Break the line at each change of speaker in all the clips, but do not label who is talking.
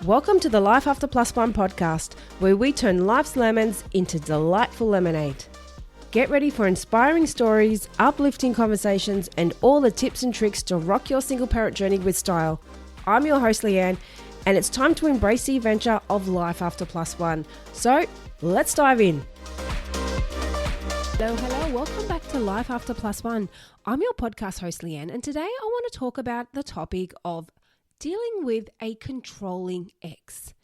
Welcome to the Life After Plus One podcast, where we turn life's lemons into delightful lemonade. Get ready for inspiring stories, uplifting conversations, and all the tips and tricks to rock your single parent journey with style. I'm your host, Leanne, and it's time to embrace the adventure of Life After Plus One. So, let's dive in. Hello, welcome back to Life After Plus One. I'm your podcast host, Leanne, and today I want to talk about the topic of dealing with a controlling ex.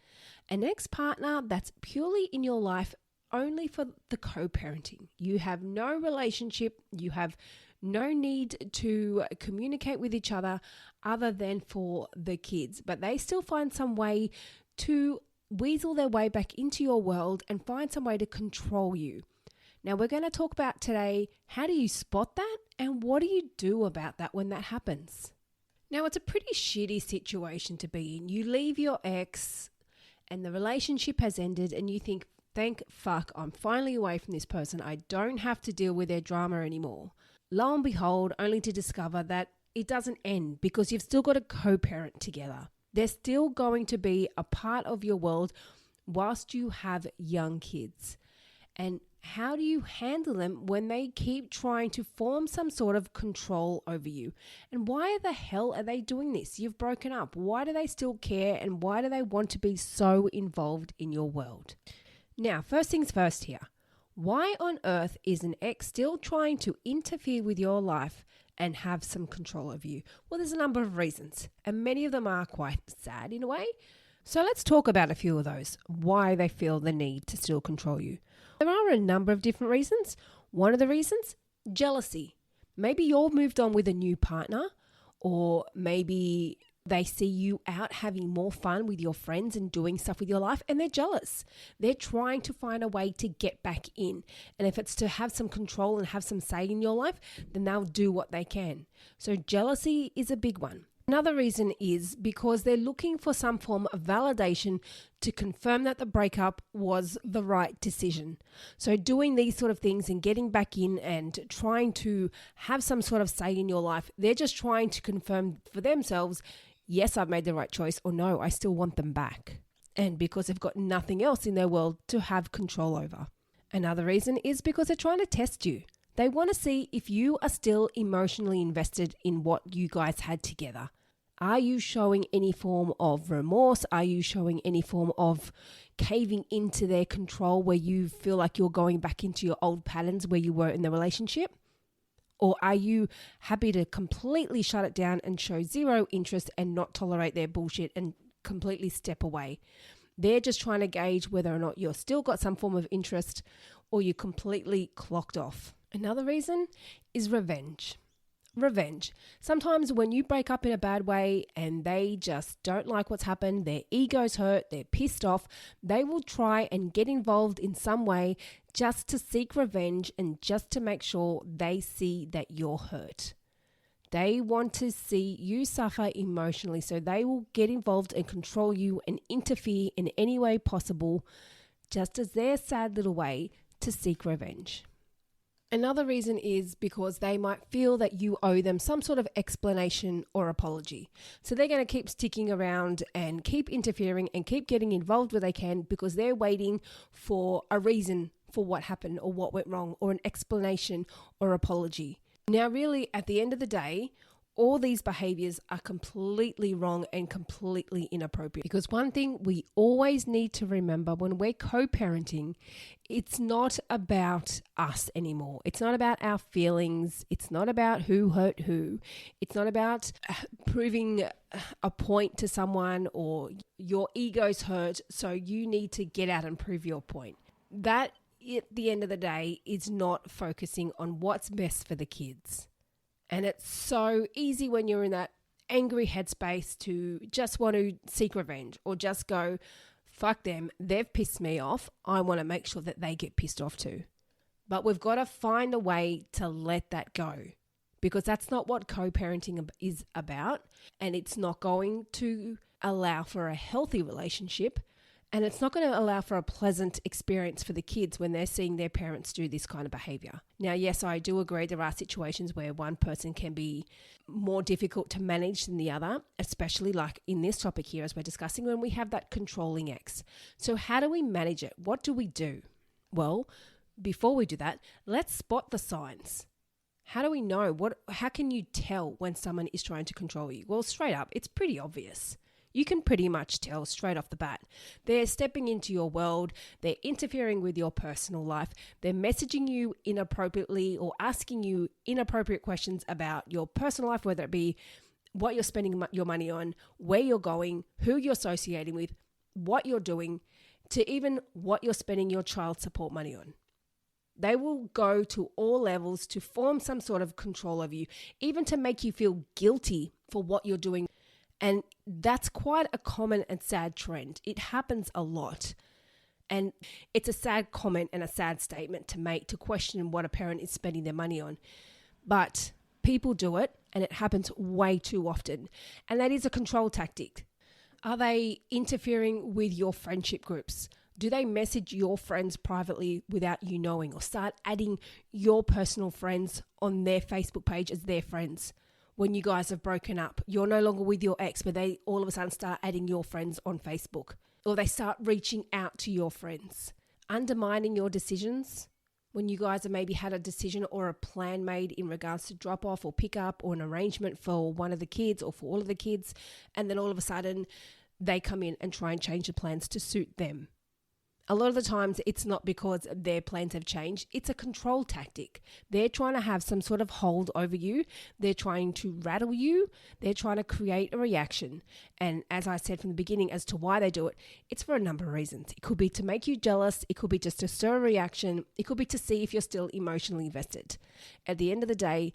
An ex-partner that's purely in your life only for the co-parenting. You have no relationship, you have no need to communicate with each other than for the kids, but they still find some way to weasel their way back into your world and find some way to control you. Now we're going to talk about today, how do you spot that and what do you do about that when that happens? Now, it's a pretty shitty situation to be in. You leave your ex and the relationship has ended and you think, thank fuck, I'm finally away from this person. I don't have to deal with their drama anymore. Lo and behold, only to discover that it doesn't end because you've still got a co-parent together. They're still going to be a part of your world whilst you have young kids. And how do you handle them when they keep trying to form some sort of control over you? And why the hell are they doing this? You've broken up. Why do they still care? And why do they want to be so involved in your world? Now, first things first here. Why on earth is an ex still trying to interfere with your life and have some control over you? Well, there's a number of reasons, and many of them are quite sad in a way. So let's talk about a few of those, why they feel the need to still control you. There are a number of different reasons. One of the reasons, jealousy. Maybe you've moved on with a new partner, or maybe they see you out having more fun with your friends and doing stuff with your life, and they're jealous. They're trying to find a way to get back in. And if it's to have some control and have some say in your life, then they'll do what they can. So jealousy is a big one. Another reason is because they're looking for some form of validation to confirm that the breakup was the right decision. So doing these sort of things and getting back in and trying to have some sort of say in your life, they're just trying to confirm for themselves, yes, I've made the right choice, or no, I still want them back. And because they've got nothing else in their world to have control over. Another reason is because they're trying to test you. They want to see if you are still emotionally invested in what you guys had together. Are you showing any form of remorse? Are you showing any form of caving into their control where you feel like you're going back into your old patterns where you were in the relationship? Or are you happy to completely shut it down and show zero interest and not tolerate their bullshit and completely step away? They're just trying to gauge whether or not you're still got some form of interest or you're completely clocked off. Another reason is revenge. Revenge. Sometimes when you break up in a bad way and they just don't like what's happened, their ego's hurt, they're pissed off, they will try and get involved in some way just to seek revenge and just to make sure they see that you're hurt. They want to see you suffer emotionally, so they will get involved and control you and interfere in any way possible, just as their sad little way to seek revenge. Another reason is because they might feel that you owe them some sort of explanation or apology. So they're going to keep sticking around and keep interfering and keep getting involved where they can because they're waiting for a reason for what happened or what went wrong or an explanation or apology. Now, really, at the end of the day, all these behaviors are completely wrong and completely inappropriate. Because one thing we always need to remember when we're co-parenting, it's not about us anymore. It's not about our feelings. It's not about who hurt who. It's not about proving a point to someone or your ego's hurt, so you need to get out and prove your point. That, at the end of the day, is not focusing on what's best for the kids. And it's so easy when you're in that angry headspace to just want to seek revenge or just go, fuck them, they've pissed me off. I want to make sure that they get pissed off too. But we've got to find a way to let that go because that's not what co-parenting is about. And it's not going to allow for a healthy relationship. And it's not going to allow for a pleasant experience for the kids when they're seeing their parents do this kind of behavior. Now, yes, I do agree there are situations where one person can be more difficult to manage than the other, especially like in this topic here as we're discussing when we have that controlling ex. So how do we manage it? What do we do? Well, before we do that, let's spot the signs. How do we know? How can you tell when someone is trying to control you? Well, straight up, it's pretty obvious. You can pretty much tell straight off the bat. They're stepping into your world. They're interfering with your personal life. They're messaging you inappropriately or asking you inappropriate questions about your personal life, whether it be what you're spending your money on, where you're going, who you're associating with, what you're doing, to even what you're spending your child support money on. They will go to all levels to form some sort of control over you, even to make you feel guilty for what you're doing. And that's quite a common and sad trend. It happens a lot. And it's a sad comment and a sad statement to make, to question what a parent is spending their money on. But people do it, and it happens way too often. And that is a control tactic. Are they interfering with your friendship groups? Do they message your friends privately without you knowing, or start adding your personal friends on their Facebook page as their friends? When you guys have broken up, you're no longer with your ex, but they all of a sudden start adding your friends on Facebook, or they start reaching out to your friends, undermining your decisions. When you guys have maybe had a decision or a plan made in regards to drop off or pick up or an arrangement for one of the kids or for all of the kids, and then all of a sudden they come in and try and change the plans to suit them. A lot of the times it's not because their plans have changed. It's a control tactic. They're trying to have some sort of hold over you. They're trying to rattle you. They're trying to create a reaction. And as I said from the beginning as to why they do it, it's for a number of reasons. It could be to make you jealous. It could be just to stir a reaction. It could be to see if you're still emotionally invested. At the end of the day,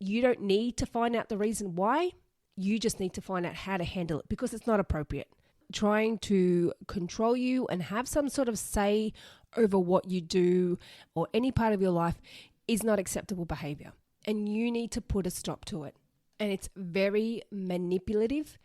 you don't need to find out the reason why. You just need to find out how to handle it, because it's not appropriate. Trying to control you and have some sort of say over what you do or any part of your life is not acceptable behavior, and you need to put a stop to it. And it's very manipulative,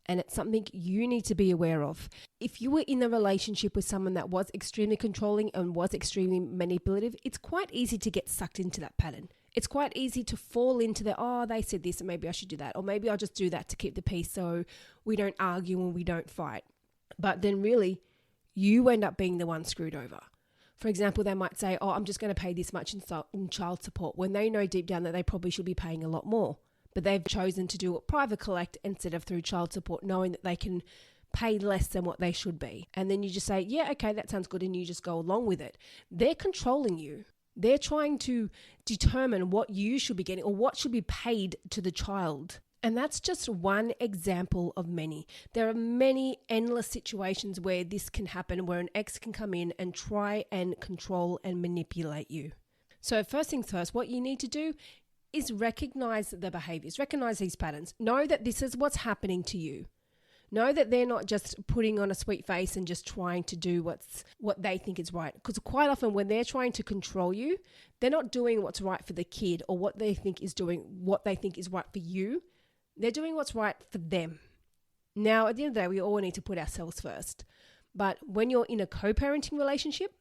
and it's something you need to be aware of. If you were in a relationship with someone that was extremely controlling and was extremely manipulative, it's quite easy to get sucked into that pattern. It's quite easy to fall into they said this and maybe I should do that, or maybe I'll just do that to keep the peace so we don't argue and we don't fight. But then really, you end up being the one screwed over. For example, they might say, I'm just going to pay this much in child support, when they know deep down that they probably should be paying a lot more. But they've chosen to do it private collect instead of through child support, knowing that they can pay less than what they should be. And then you just say, yeah, okay, that sounds good. And you just go along with it. They're controlling you. They're trying to determine what you should be getting or what should be paid to the child. And that's just one example of many. There are many endless situations where this can happen, where an ex can come in and try and control and manipulate you. So first things first, what you need to do is recognize the behaviors, recognize these patterns. Know that this is what's happening to you. Know that they're not just putting on a sweet face and just trying to do what they think is right. Because quite often when they're trying to control you, they're not doing what's right for the kid or what they think is right for you. They're doing what's right for them. Now, at the end of the day, we all need to put ourselves first. But when you're in a co-parenting relationship,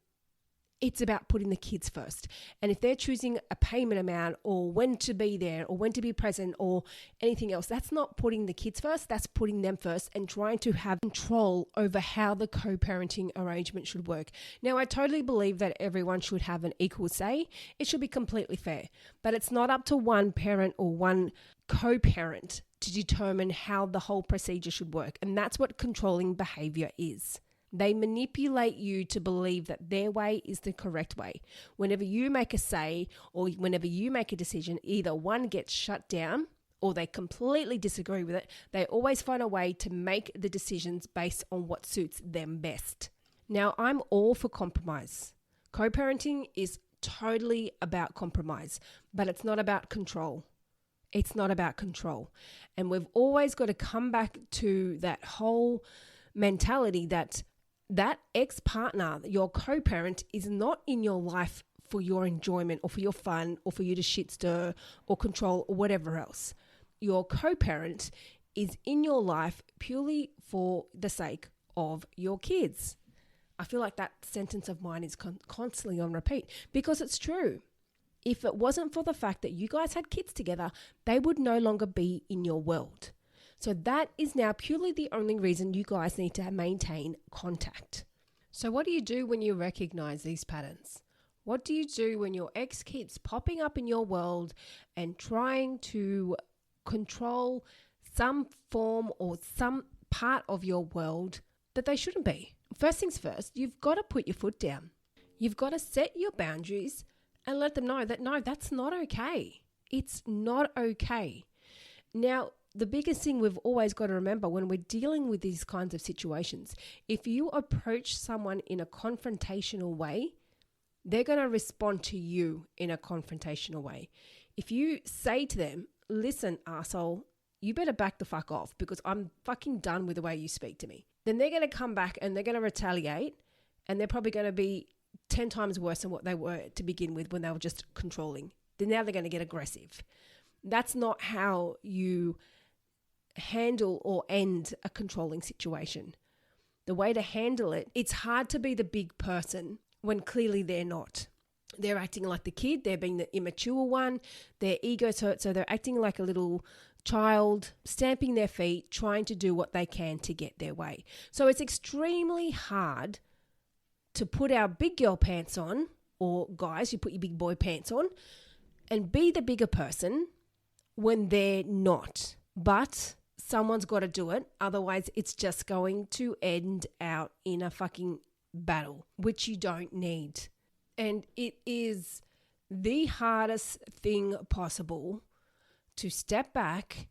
it's about putting the kids first. And if they're choosing a payment amount or when to be there or when to be present or anything else, that's not putting the kids first, that's putting them first and trying to have control over how the co-parenting arrangement should work. Now, I totally believe that everyone should have an equal say. It should be completely fair, but it's not up to one parent or one co-parent to determine how the whole procedure should work. And that's what controlling behavior is. They manipulate you to believe that their way is the correct way. Whenever you make a say or whenever you make a decision, either one gets shut down or they completely disagree with it. They always find a way to make the decisions based on what suits them best. Now, I'm all for compromise. Co-parenting is totally about compromise, but it's not about control. It's not about control. And we've always got to come back to that whole mentality that ex-partner, your co-parent, is not in your life for your enjoyment or for your fun or for you to shit stir or control or whatever else. Your co-parent is in your life purely for the sake of your kids. I feel like that sentence of mine is constantly on repeat because it's true. If it wasn't for the fact that you guys had kids together, they would no longer be in your world. So that is now purely the only reason you guys need to maintain contact. So what do you do when you recognize these patterns? What do you do when your ex keeps popping up in your world and trying to control some form or some part of your world that they shouldn't be? First things first, you've got to put your foot down. You've got to set your boundaries and let them know that no, that's not okay. It's not okay. Now, the biggest thing we've always got to remember when we're dealing with these kinds of situations, if you approach someone in a confrontational way, they're going to respond to you in a confrontational way. If you say to them, listen, arsehole, you better back the fuck off because I'm fucking done with the way you speak to me, then they're going to come back and they're going to retaliate, and they're probably going to be 10 times worse than what they were to begin with when they were just controlling. Then now they're going to get aggressive. That's not how you handle or end a controlling situation. The way to handle it, it's hard to be the big person when clearly they're not. They're acting like the kid, they're being the immature one, their ego's hurt, so they're acting like a little child, stamping their feet, trying to do what they can to get their way. So it's extremely hard to put our big girl pants on, or guys, you put your big boy pants on, and be the bigger person when they're not. But someone's got to do it, otherwise it's just going to end out in a fucking battle, which you don't need. And it is the hardest thing possible to step back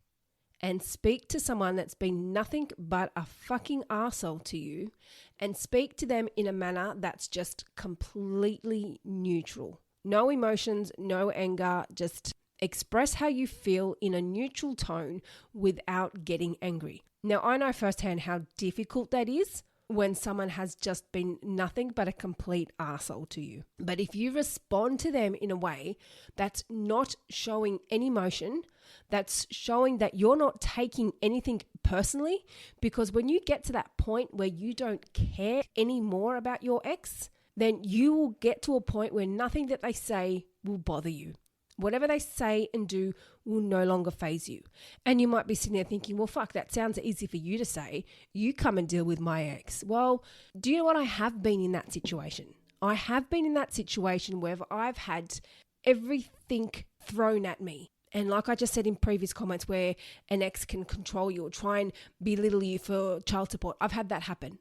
and speak to someone that's been nothing but a fucking arsehole to you, and speak to them in a manner that's just completely neutral. No emotions, no anger, just express how you feel in a neutral tone without getting angry. Now, I know firsthand how difficult that is when someone has just been nothing but a complete arsehole to you. But if you respond to them in a way that's not showing any emotion, that's showing that you're not taking anything personally, because when you get to that point where you don't care anymore about your ex, then you will get to a point where nothing that they say will bother you. Whatever they say and do will no longer faze you. And you might be sitting there thinking, well, fuck, that sounds easy for you to say. You come and deal with my ex. Well, do you know what? I have been in that situation. I have been in that situation where I've had everything thrown at me. And like I just said in previous comments, where an ex can control you or try and belittle you for child support, I've had that happen.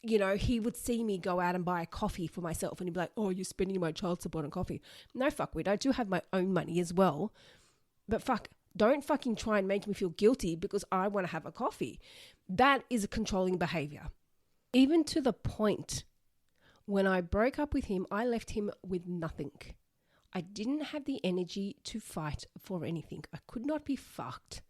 You know, he would see me go out and buy a coffee for myself and he'd be like, oh, you're spending my child support on coffee. No, fuck with. I do have my own money as well. But fuck, don't fucking try and make me feel guilty because I want to have a coffee. That is a controlling behavior. Even to the point when I broke up with him, I left him with nothing. I didn't have the energy to fight for anything. I could not be fucked.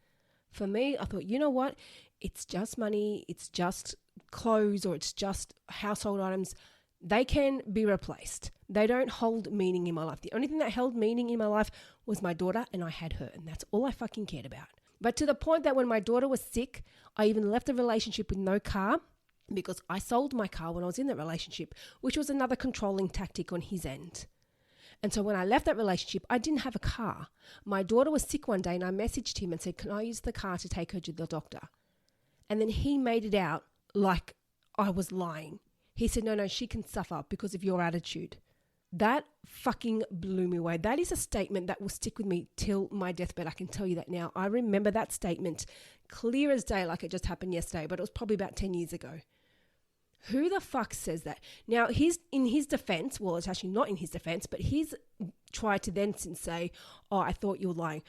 For me, I thought, you know what? It's just money. It's just clothes, or it's just household items. They can be replaced. They don't hold meaning in my life. The only thing that held meaning in my life was my daughter, and I had her, and that's all I fucking cared about. But to the point that when my daughter was sick, I even left a relationship with no car because I sold my car when I was in that relationship, which was another controlling tactic on his end. And so when I left that relationship, I didn't have a car. My daughter was sick one day and I messaged him and said, can I use the car to take her to the doctor? And then he made it out like I was lying. He said, no, she can suffer because of your attitude. That fucking blew me away. That is a statement that will stick with me till my deathbed. I can tell you that now. I remember that statement clear as day, like it just happened yesterday, but it was probably about 10 years ago. Who the fuck says that? Now, in his defense, well, it's actually not in his defense, but he's tried to then say, oh, I thought you were lying.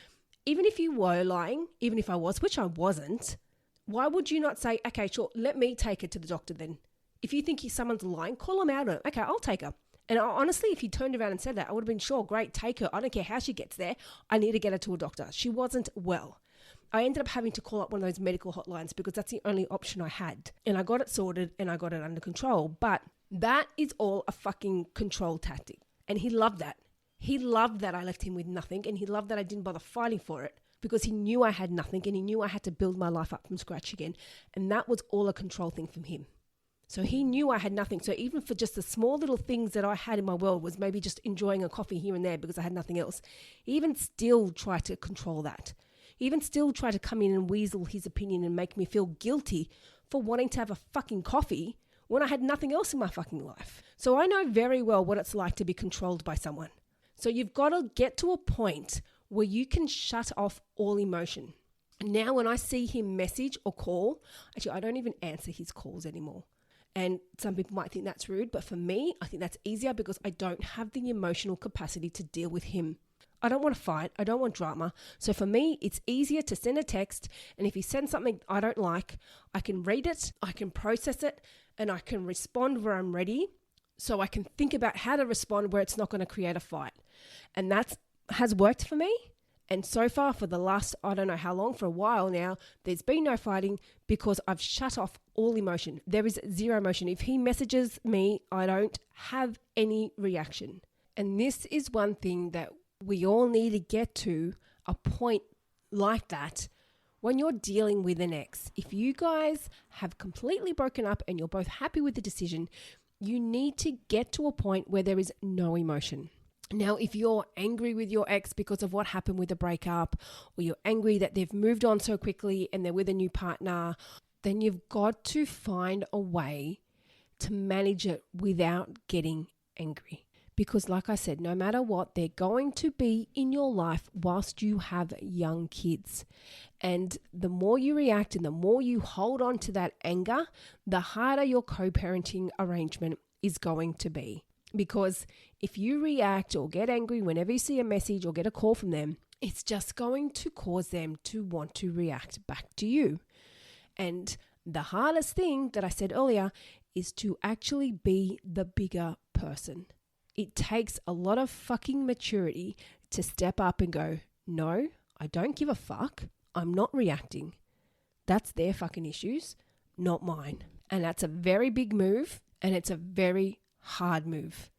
Even if you were lying, even if I was, which I wasn't, why would you not say, okay, sure, let me take her to the doctor then? If you think someone's lying, call them out on it. Okay, I'll take her. And honestly, if he turned around and said that, I would have been sure, great, take her. I don't care how she gets there. I need to get her to a doctor. She wasn't well. I ended up having to call up one of those medical hotlines because that's the only option I had. And I got it sorted and I got it under control. But that is all a fucking control tactic. And he loved that. He loved that I left him with nothing, and he loved that I didn't bother fighting for it because he knew I had nothing and he knew I had to build my life up from scratch again. And that was all a control thing from him. So he knew I had nothing. So even for just the small little things that I had in my world was maybe just enjoying a coffee here and there because I had nothing else, he even still tried to control that. He even still tried to come in and weasel his opinion and make me feel guilty for wanting to have a fucking coffee when I had nothing else in my fucking life. So I know very well what it's like to be controlled by someone. So you've got to get to a point where you can shut off all emotion. Now when I see him message or call, actually I don't even answer his calls anymore. And some people might think that's rude, but for me, I think that's easier because I don't have the emotional capacity to deal with him. I don't want to fight. I don't want drama. So for me, it's easier to send a text. And if he sends something I don't like, I can read it, I can process it, and I can respond where I'm ready. So I can think about how to respond where it's not going to create a fight. And that has worked for me. And so far for the last, I don't know how long, for a while now, there's been no fighting because I've shut off all emotion. There is zero emotion. If he messages me, I don't have any reaction. And this is one thing that we all need to get to, a point like that when you're dealing with an ex. If you guys have completely broken up and you're both happy with the decision, you need to get to a point where there is no emotion. Now, if you're angry with your ex because of what happened with the breakup, or you're angry that they've moved on so quickly and they're with a new partner, then you've got to find a way to manage it without getting angry. Because like I said, no matter what, they're going to be in your life whilst you have young kids. And the more you react and the more you hold on to that anger, the harder your co-parenting arrangement is going to be. Because if you react or get angry whenever you see a message or get a call from them, it's just going to cause them to want to react back to you. And the hardest thing that I said earlier is to actually be the bigger person. It takes a lot of fucking maturity to step up and go, no, I don't give a fuck. I'm not reacting. That's their fucking issues, not mine. And that's a very big move, and it's a very hard move.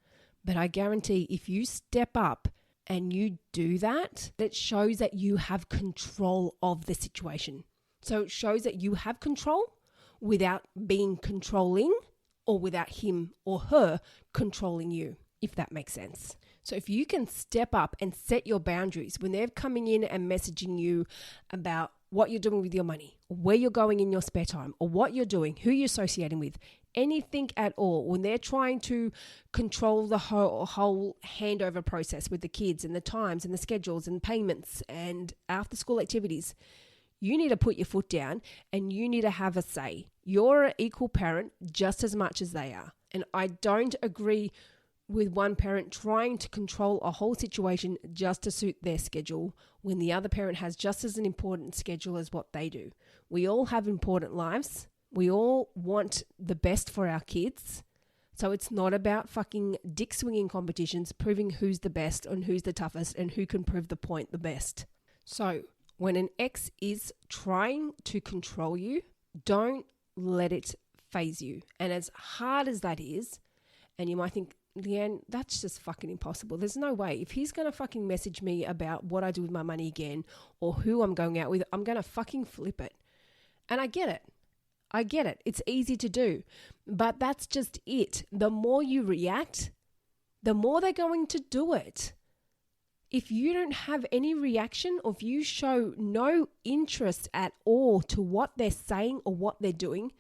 But I guarantee if you step up and you do that, that shows that you have control of the situation. So it shows that you have control without being controlling or without him or her controlling you, if that makes sense. So if you can step up and set your boundaries when they're coming in and messaging you about what you're doing with your money, or where you're going in your spare time, or what you're doing, who you're associating with, anything at all, when they're trying to control the whole handover process with the kids and the times and the schedules and payments and after school activities, you need to put your foot down and you need to have a say. You're an equal parent just as much as they are. And I don't agree with one parent trying to control a whole situation just to suit their schedule when the other parent has just as an important schedule as what they do. We all have important lives. We all want the best for our kids. So it's not about fucking dick swinging competitions, proving who's the best and who's the toughest and who can prove the point the best. So when an ex is trying to control you, don't let it faze you. And as hard as that is, and you might think, Leanne, that's just fucking impossible. There's no way. If he's going to fucking message me about what I do with my money again or who I'm going out with, I'm going to fucking flip it. And I get it. I get it. It's easy to do. But that's just it. The more you react, the more they're going to do it. If you don't have any reaction or if you show no interest at all to what they're saying or what they're doing,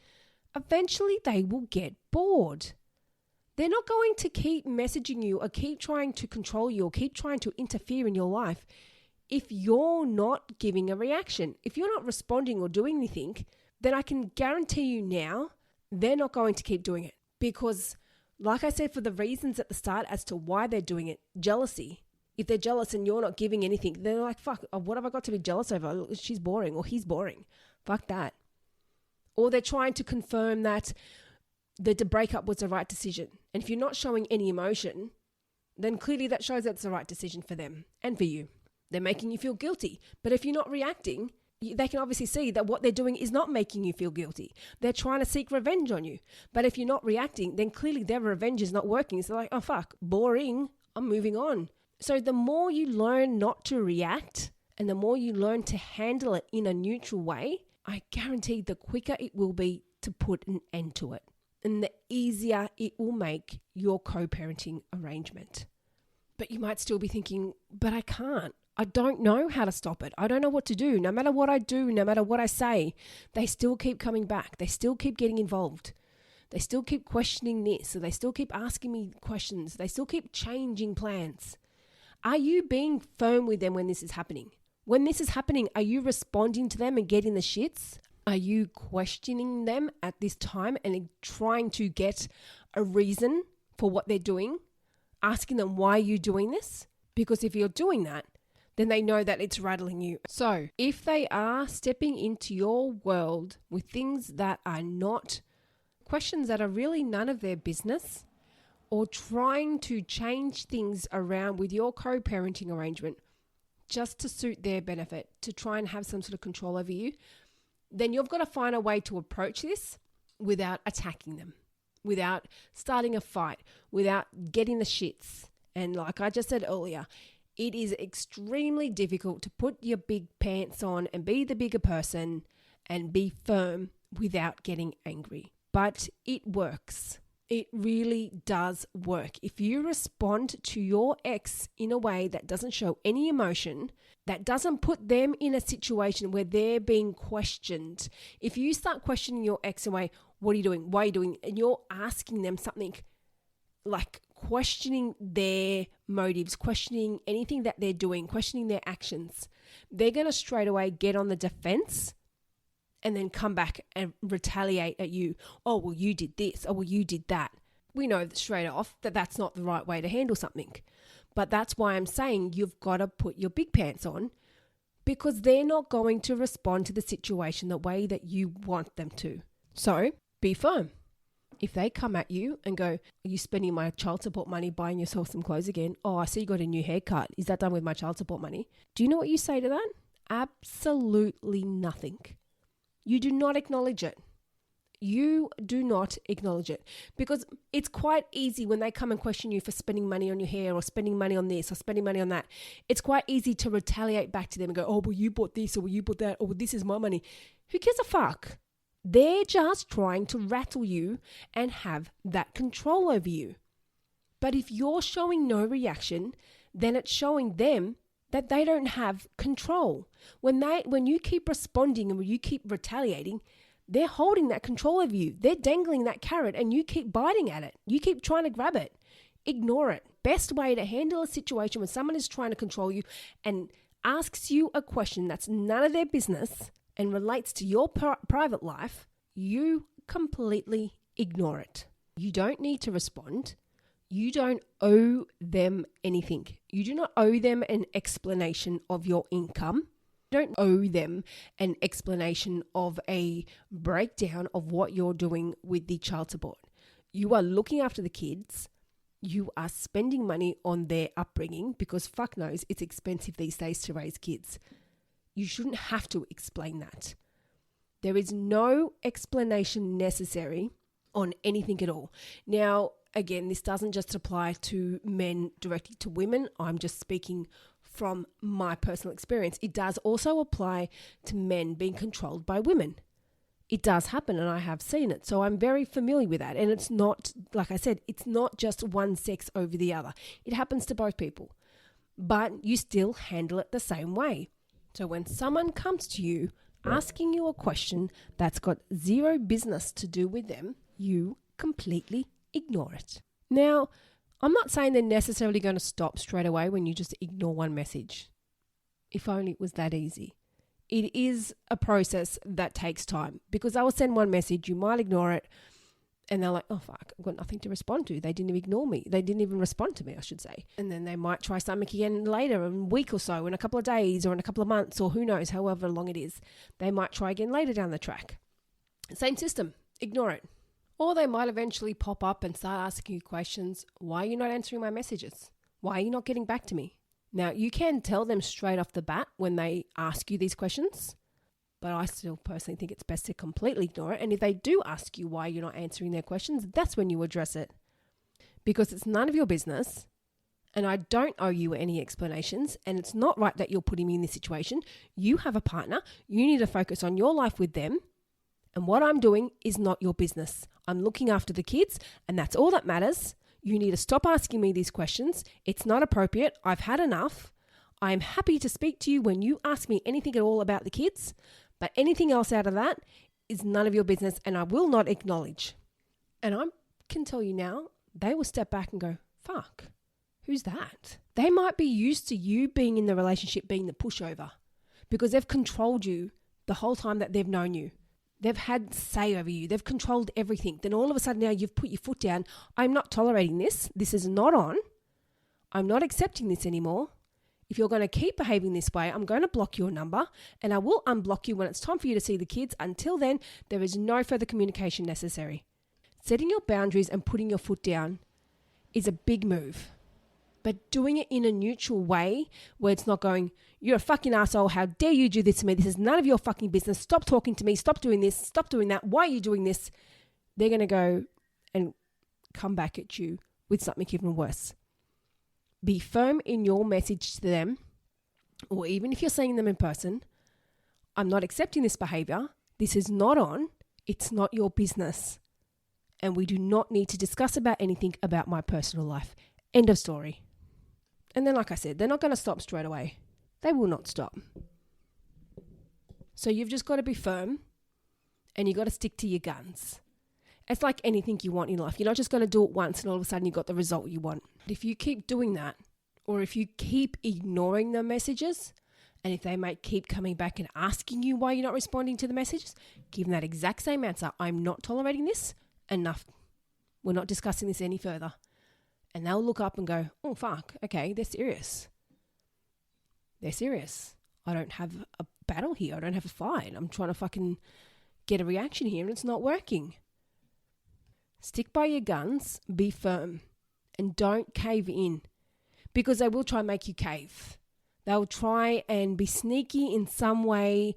eventually they will get bored. They're not going to keep messaging you or keep trying to control you or keep trying to interfere in your life if you're not giving a reaction. If you're not responding or doing anything, then I can guarantee you now they're not going to keep doing it. Because like I said, for the reasons at the start as to why they're doing it, jealousy. If they're jealous and you're not giving anything, they're like, fuck, what have I got to be jealous over? She's boring or he's boring. Fuck that. Or they're trying to confirm that the breakup was the right decision. And if you're not showing any emotion, then clearly that shows that's the right decision for them and for you. They're making you feel guilty. But if you're not reacting, they can obviously see that what they're doing is not making you feel guilty. They're trying to seek revenge on you. But if you're not reacting, then clearly their revenge is not working. So like, oh fuck, boring, I'm moving on. So the more you learn not to react and the more you learn to handle it in a neutral way, I guarantee the quicker it will be to put an end to it. and the easier it will make your co-parenting arrangement. But you might still be thinking, but I can't. I don't know how to stop it. I don't know what to do. No matter what I do, no matter what I say, they still keep coming back. They still keep getting involved. They still keep questioning this. So they still keep asking me questions. They still keep changing plans. Are you being firm with them when this is happening? When this is happening, are you responding to them and getting the shits? Are you questioning them at this time and trying to get a reason for what they're doing? Asking them, why are you doing this? Because if you're doing that, then they know that it's rattling you. So if they are stepping into your world with things that are not questions that are really none of their business, or trying to change things around with your co-parenting arrangement just to suit their benefit, to try and have some sort of control over you, then you've got to find a way to approach this without attacking them, without starting a fight, without getting the shits. And like I just said earlier, it is extremely difficult to put your big pants on and be the bigger person and be firm without getting angry. But it works. It really does work. If you respond to your ex in a way that doesn't show any emotion, that doesn't put them in a situation where they're being questioned. If you start questioning your ex away, what are you doing? Why are you doing? And you're asking them something like questioning their motives, questioning anything that they're doing, questioning their actions, they're going to straight away get on the defense and then come back and retaliate at you. Oh, well, you did this. Oh, well, you did that. We know straight off that that's not the right way to handle something. But that's why I'm saying you've got to put your big pants on, because they're not going to respond to the situation the way that you want them to. So be firm. If they come at you and go, are you spending my child support money buying yourself some clothes again? Oh, I see you got a new haircut. Is that done with my child support money? Do you know what you say to that? Absolutely nothing. You do not acknowledge it. You do not acknowledge it, because it's quite easy when they come and question you for spending money on your hair or spending money on this or spending money on that. It's quite easy to retaliate back to them and go, oh, well, you bought this or well, you bought that or well, this is my money. Who gives a fuck? They're just trying to rattle you and have that control over you. But if you're showing no reaction, then it's showing them that they don't have control. When you keep responding and when you keep retaliating, they're holding that control over you. They're dangling that carrot and you keep biting at it. You keep trying to grab it. Ignore it. Best way to handle a situation when someone is trying to control you and asks you a question that's none of their business and relates to your private life, you completely ignore it. You don't need to respond. You don't owe them anything. You do not owe them an explanation of your income. You don't owe them an explanation of a breakdown of what you're doing with the child support. You are looking after the kids. You are spending money on their upbringing because fuck knows it's expensive these days to raise kids. You shouldn't have to explain that. There is no explanation necessary on anything at all. Now, again, this doesn't just apply to men directly to women. I'm just speaking from my personal experience. It does also apply to men being controlled by women. It does happen and I have seen it. So I'm very familiar with that. And it's not, like I said, it's not just one sex over the other. It happens to both people. But you still handle it the same way. So when someone comes to you asking you a question that's got zero business to do with them, you completely ignore it. Now, I'm not saying they're necessarily going to stop straight away when you just ignore one message. If only it was that easy. It is a process that takes time because I will send one message, you might ignore it, and they're like, oh fuck, I've got nothing to respond to. They didn't even ignore me. They didn't even respond to me, I should say. And then they might try something again later, in a week or so, in a couple of days or in a couple of months or who knows, however long it is. They might try again later down the track. Same system, ignore it. Or they might eventually pop up and start asking you questions. Why are you not answering my messages? Why are you not getting back to me? Now, you can tell them straight off the bat when they ask you these questions, but I still personally think it's best to completely ignore it. And if they do ask you why you're not answering their questions, that's when you address it. Because it's none of your business, and I don't owe you any explanations, and it's not right that you're putting me in this situation. You have a partner. You need to focus on your life with them And what I'm doing is not your business. I'm looking after the kids, and that's all that matters. You need to stop asking me these questions. It's not appropriate. I've had enough. I'm happy to speak to you when you ask me anything at all about the kids, but anything else out of that is none of your business, and I will not acknowledge. And I can tell you now, they will step back and go, fuck, who's that? They might be used to you being in the relationship being the pushover because they've controlled you the whole time that they've known you. They've had say over you. They've controlled everything. Then all of a sudden now you've put your foot down. I'm not tolerating this. This is not on. I'm not accepting this anymore. If you're going to keep behaving this way, I'm going to block your number and I will unblock you when it's time for you to see the kids. Until then, there is no further communication necessary. Setting your boundaries and putting your foot down is a big move. But doing it in a neutral way where it's not going, you're a fucking asshole, how dare you do this to me, this is none of your fucking business, stop talking to me, stop doing this, stop doing that, why are you doing this? They're going to go and come back at you with something even worse. Be firm in your message to them, or even if you're seeing them in person, I'm not accepting this behavior, this is not on, it's not your business, and we do not need to discuss about anything about my personal life. End of story. And then, like I said, they're not going to stop straight away. They will not stop. So you've just got to be firm and you've got to stick to your guns. It's like anything you want in life. You're not just going to do it once and all of a sudden you've got the result you want. But if you keep doing that, or if you keep ignoring the messages, and if they might keep coming back and asking you why you're not responding to the messages, give them that exact same answer. I'm not tolerating this. Enough. We're not discussing this any further. And they'll look up and go, oh, fuck, okay, they're serious. They're serious. I don't have a battle here. I don't have a fight. I'm trying to fucking get a reaction here and it's not working. Stick by your guns, be firm, and don't cave in because they will try and make you cave. They'll try and be sneaky in some way.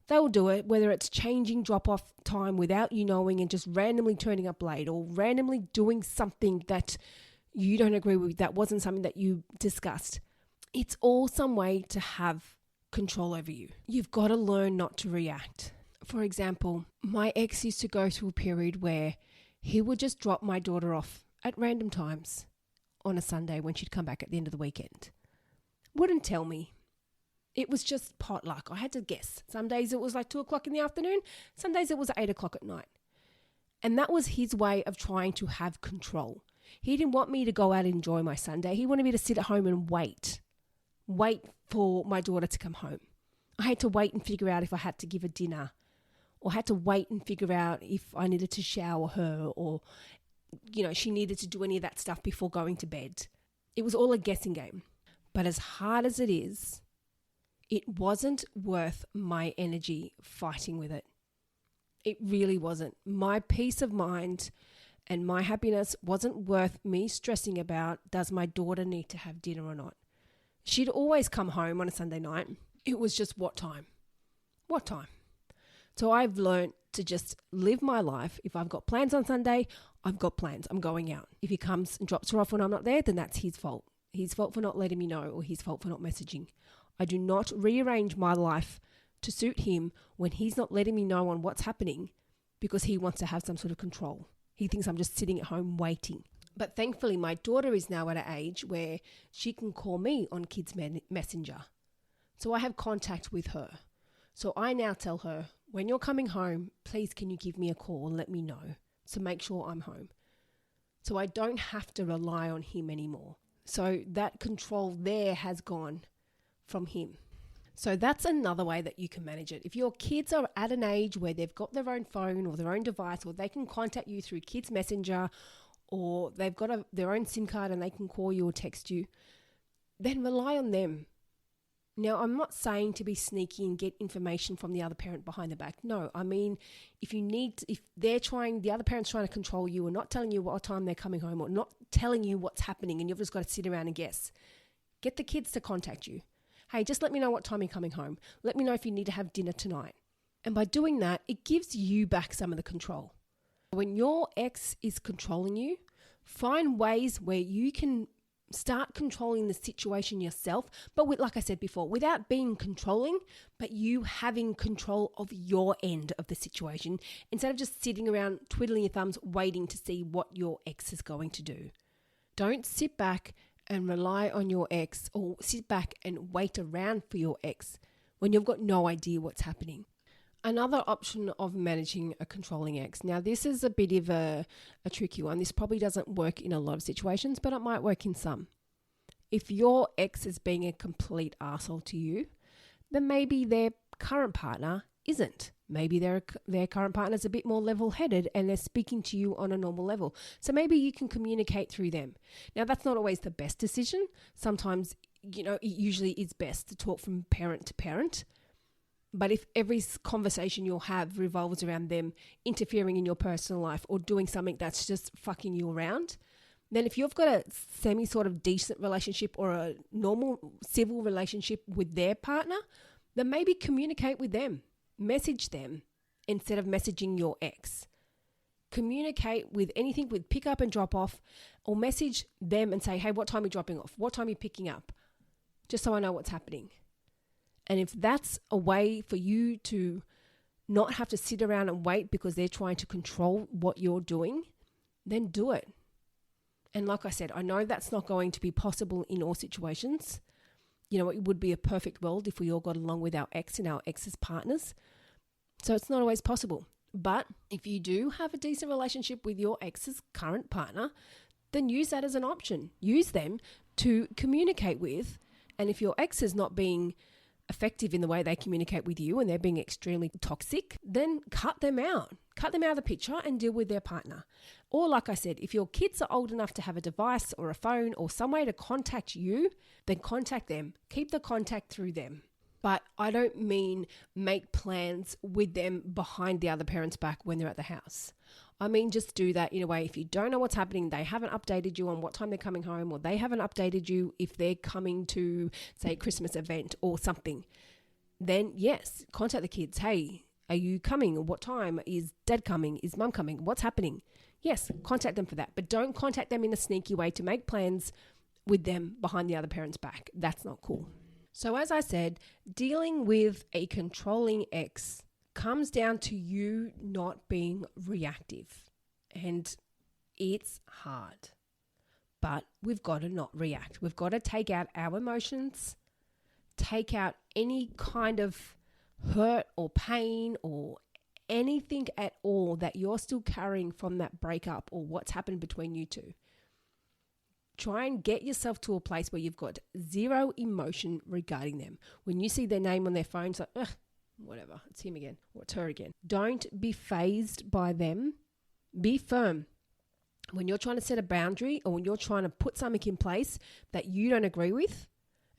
They'll do it, whether it's changing drop-off time without you knowing and just randomly turning up late or randomly doing something that you don't agree with, that wasn't something that you discussed. It's all some way to have control over you. You've got to learn not to react. For example, my ex used to go through a period where he would just drop my daughter off at random times on a Sunday when she'd come back at the end of the weekend. Wouldn't tell me. It was just potluck. I had to guess. Some days it was like 2:00 in the afternoon. Some days it was 8:00 at night. And that was his way of trying to have control. He didn't want me to go out and enjoy my Sunday. He wanted me to sit at home and wait for my daughter to come home. I had to wait and figure out if I had to give her dinner, or had to wait and figure out if I needed to shower her, or, she needed to do any of that stuff before going to bed. It was all a guessing game. But as hard as it is, it wasn't worth my energy fighting with it. It really wasn't. My peace of mind and my happiness wasn't worth me stressing about, does my daughter need to have dinner or not? She'd always come home on a Sunday night. It was just what time? What time? So I've learned to just live my life. If I've got plans on Sunday, I've got plans. I'm going out. If he comes and drops her off when I'm not there, then that's his fault. His fault for not letting me know, or his fault for not messaging. I do not rearrange my life to suit him when he's not letting me know on what's happening because he wants to have some sort of control. He thinks I'm just sitting at home waiting. But thankfully, my daughter is now at an age where she can call me on Kids Messenger. So I have contact with her. So I now tell her, when you're coming home, please can you give me a call and let me know to make sure I'm home. So I don't have to rely on him anymore. So that control there has gone from him. So that's another way that you can manage it. If your kids are at an age where they've got their own phone or their own device, or they can contact you through Kids Messenger, or they've got their own SIM card and they can call you or text you, then rely on them. Now, I'm not saying to be sneaky and get information from the other parent behind the back. No, I mean, if the other parent's trying to control you or not telling you what time they're coming home or not telling you what's happening and you've just got to sit around and guess, get the kids to contact you. Hey, just let me know what time you're coming home. Let me know if you need to have dinner tonight. And by doing that, it gives you back some of the control. When your ex is controlling you, find ways where you can Start controlling the situation yourself, but like I said before, without being controlling, but you having control of your end of the situation instead of just sitting around twiddling your thumbs waiting to see what your ex is going to do. Don't sit back and rely on your ex or sit back and wait around for your ex when you've got no idea what's happening. Another option of managing a controlling ex. Now, this is a bit of a tricky one. This probably doesn't work in a lot of situations, but it might work in some. If your ex is being a complete arsehole to you, then maybe their current partner isn't. Maybe their current partner is a bit more level-headed and they're speaking to you on a normal level. So maybe you can communicate through them. Now, that's not always the best decision. Sometimes, it usually is best to talk from parent to parent. But if every conversation you'll have revolves around them interfering in your personal life or doing something that's just fucking you around, then if you've got a semi sort of decent relationship or a normal civil relationship with their partner, then maybe communicate with them. Message them instead of messaging your ex. Communicate with anything with pick up and drop off, or message them and say, hey, what time are you dropping off? What time are you picking up? Just so I know what's happening. And if that's a way for you to not have to sit around and wait because they're trying to control what you're doing, then do it. And like I said, I know that's not going to be possible in all situations. It would be a perfect world if we all got along with our ex and our ex's partners. So it's not always possible. But if you do have a decent relationship with your ex's current partner, then use that as an option. Use them to communicate with. And if your ex is not being effective in the way they communicate with you and they're being extremely toxic, then cut them out. Cut them out of the picture and deal with their partner. Or like I said, if your kids are old enough to have a device or a phone or some way to contact you, then contact them. Keep the contact through them. But I don't mean make plans with them behind the other parent's back when they're at the house. I mean, just do that in a way. If you don't know what's happening, they haven't updated you on what time they're coming home, or they haven't updated you if they're coming to, say, a Christmas event or something, then yes, contact the kids. Hey, are you coming? What time? Is dad coming? Is mum coming? What's happening? Yes, contact them for that. But don't contact them in a sneaky way to make plans with them behind the other parent's back. That's not cool. So as I said, dealing with a controlling ex comes down to you not being reactive. And it's hard. But we've got to not react. We've got to take out our emotions, take out any kind of hurt or pain or anything at all that you're still carrying from that breakup or what's happened between you two. Try and get yourself to a place where you've got zero emotion regarding them. When you see their name on their phone, it's like, ugh, whatever, it's him again, or it's her again. Don't be fazed by them. Be firm. When you're trying to set a boundary or when you're trying to put something in place that you don't agree with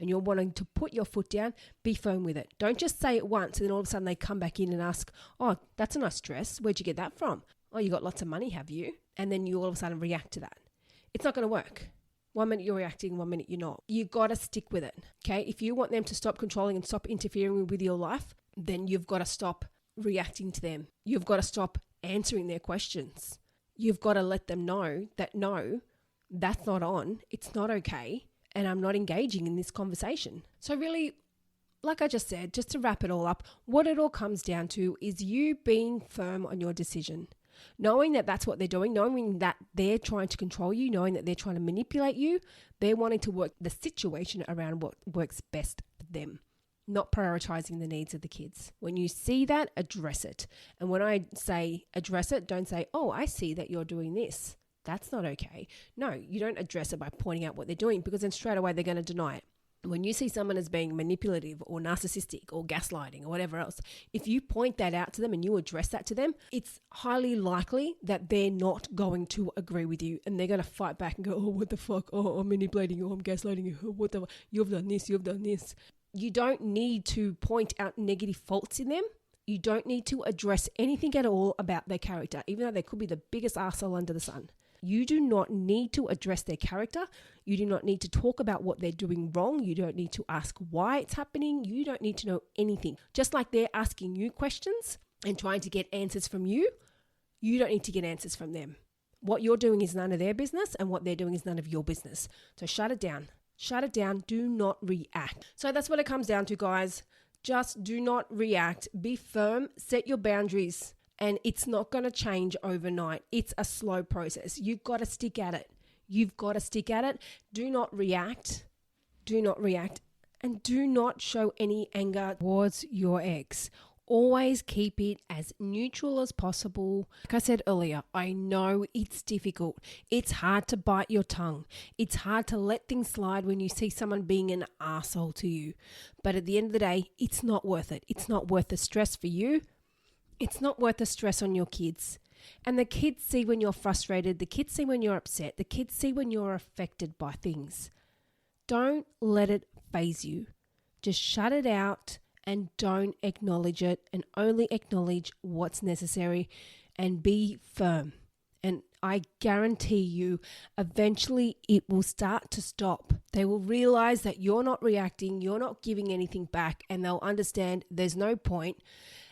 and you're wanting to put your foot down, be firm with it. Don't just say it once and then all of a sudden they come back in and ask, oh, that's a nice dress. Where'd you get that from? Oh, you got lots of money, have you? And then you all of a sudden react to that. It's not going to work. 1 minute you're reacting, 1 minute you're not. You got to stick with it, okay? If you want them to stop controlling and stop interfering with your life, then you've got to stop reacting to them. You've got to stop answering their questions. You've got to let them know that no, that's not on, it's not okay, and I'm not engaging in this conversation. So really, like I just said, just to wrap it all up, what it all comes down to is you being firm on your decision. Knowing that that's what they're doing, knowing that they're trying to control you, knowing that they're trying to manipulate you, they're wanting to work the situation around what works best for them, not prioritizing the needs of the kids. When you see that, address it. And when I say address it, don't say, oh, I see that you're doing this. That's not okay. No, you don't address it by pointing out what they're doing because then straight away they're going to deny it. When you see someone as being manipulative or narcissistic or gaslighting or whatever else, if you point that out to them and you address that to them, it's highly likely that they're not going to agree with you and they're going to fight back and go, oh, what the fuck? Oh, I'm manipulating you. I'm gaslighting you. Oh, what the fuck? You've done this. You've done this. You don't need to point out negative faults in them. You don't need to address anything at all about their character, even though they could be the biggest arsehole under the sun. You do not need to address their character. You do not need to talk about what they're doing wrong. You don't need to ask why it's happening. You don't need to know anything. Just like they're asking you questions and trying to get answers from you, you don't need to get answers from them. What you're doing is none of their business, and what they're doing is none of your business. So shut it down. Shut it down. Do not react. So that's what it comes down to, guys. Just do not react. Be firm. Set your boundaries. And it's not going to change overnight. It's a slow process. You've got to stick at it. You've got to stick at it. Do not react. Do not react. And do not show any anger towards your ex. Always keep it as neutral as possible. Like I said earlier, I know it's difficult. It's hard to bite your tongue. It's hard to let things slide when you see someone being an arsehole to you. But at the end of the day, it's not worth it. It's not worth the stress for you. It's not worth the stress on your kids. And the kids see when you're frustrated. The kids see when you're upset. The kids see when you're affected by things. Don't let it faze you. Just shut it out. And don't acknowledge it, and only acknowledge what's necessary, and be firm. And I guarantee you, eventually it will start to stop. They will realize that you're not reacting, you're not giving anything back, and they'll understand there's no point.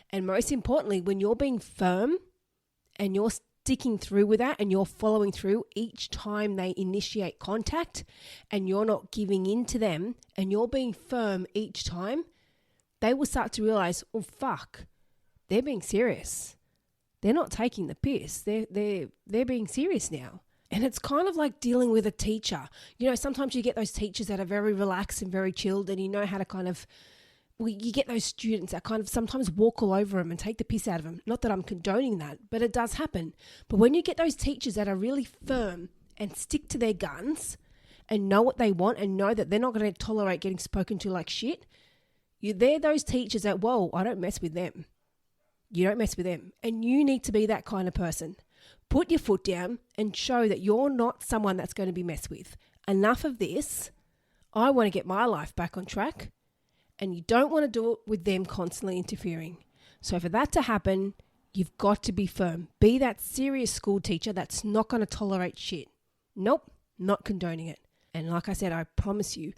And most importantly, when you're being firm and you're sticking through with that and you're following through each time they initiate contact, and you're not giving in to them, and you're being firm each time, they will start to realize, oh, fuck, they're being serious. They're not taking the piss. They're being serious now. And it's kind of like dealing with a teacher. You know, sometimes you get those teachers that are very relaxed and very chilled, and you know how to kind of, well, you get those students that kind of sometimes walk all over them and take the piss out of them. Not that I'm condoning that, but it does happen. But when you get those teachers that are really firm and stick to their guns and know what they want and know that they're not going to tolerate getting spoken to like shit, they're those teachers that, whoa, I don't mess with them. You don't mess with them. And you need to be that kind of person. Put your foot down and show that you're not someone that's going to be messed with. Enough of this. I want to get my life back on track. And you don't want to do it with them constantly interfering. So for that to happen, you've got to be firm. Be that serious school teacher that's not going to tolerate shit. Nope, not condoning it. And like I said, I promise you,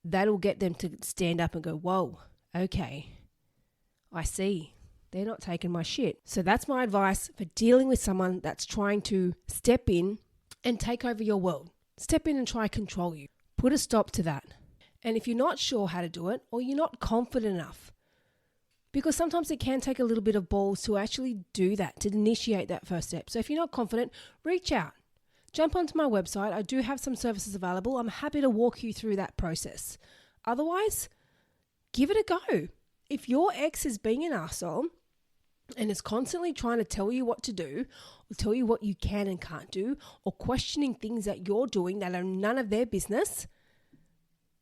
that'll get them to stand up and go, whoa, okay, I see. They're not taking my shit. So that's my advice for dealing with someone that's trying to step in and take over your world. Step in and try to control you. Put a stop to that. And if you're not sure how to do it, or you're not confident enough, because sometimes it can take a little bit of balls to actually do that, to initiate that first step. So if you're not confident, reach out. Jump onto my website. I do have some services available. I'm happy to walk you through that process. Otherwise, give it a go. If your ex is being an arsehole and is constantly trying to tell you what to do, or tell you what you can and can't do, or questioning things that you're doing that are none of their business,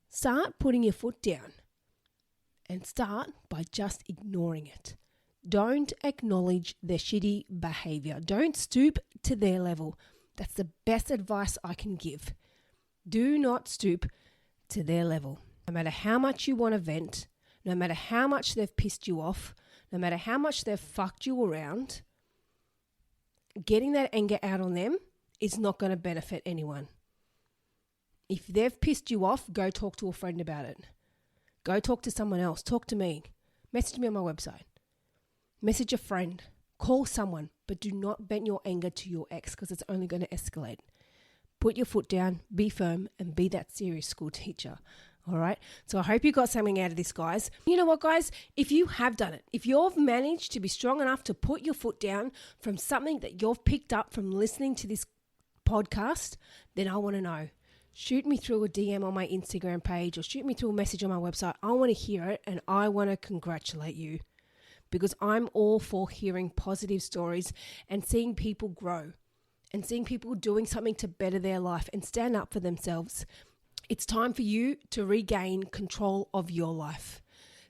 start putting your foot down and start by just ignoring it. Don't acknowledge their shitty behavior. Don't stoop to their level. That's the best advice I can give. Do not stoop to their level. No matter how much you want to vent, no matter how much they've pissed you off, no matter how much they've fucked you around, getting that anger out on them is not going to benefit anyone. If they've pissed you off, go talk to a friend about it. Go talk to someone else. Talk to me. Message me on my website. Message a friend. Call someone, but do not vent your anger to your ex, because it's only going to escalate. Put your foot down, be firm, and be that serious school teacher. All right? So I hope you got something out of this, guys. You know what, guys? If you have done it, if you've managed to be strong enough to put your foot down from something that you've picked up from listening to this podcast, then I want to know. Shoot me through a DM on my Instagram page, or shoot me through a message on my website. I want to hear it, and I want to congratulate you. Because I'm all for hearing positive stories and seeing people grow and seeing people doing something to better their life and stand up for themselves. It's time for you to regain control of your life.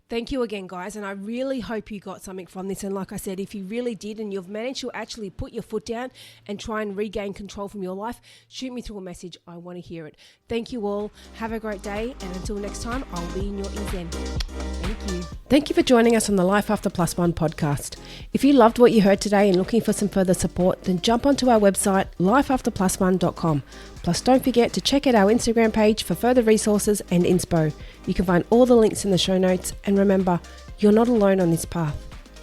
Thank you again, guys, and I really hope you got something from this. And like I said, if you really did and you've managed to actually put your foot down and try and regain control from your life, shoot me through a message. I want to hear it. Thank you all. Have a great day, and until next time, I'll be in your ears then. Thank you. Thank you for joining us on the Life After Plus One podcast. If you loved what you heard today and looking for some further support, then jump onto our website, lifeafterplusone.com. Plus, don't forget to check out our Instagram page for further resources and inspo. You can find all the links in the show notes. And remember, you're not alone on this path.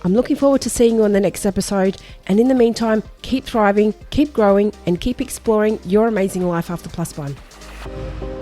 I'm looking forward to seeing you on the next episode. And in the meantime, keep thriving, keep growing, and keep exploring your amazing life after +1.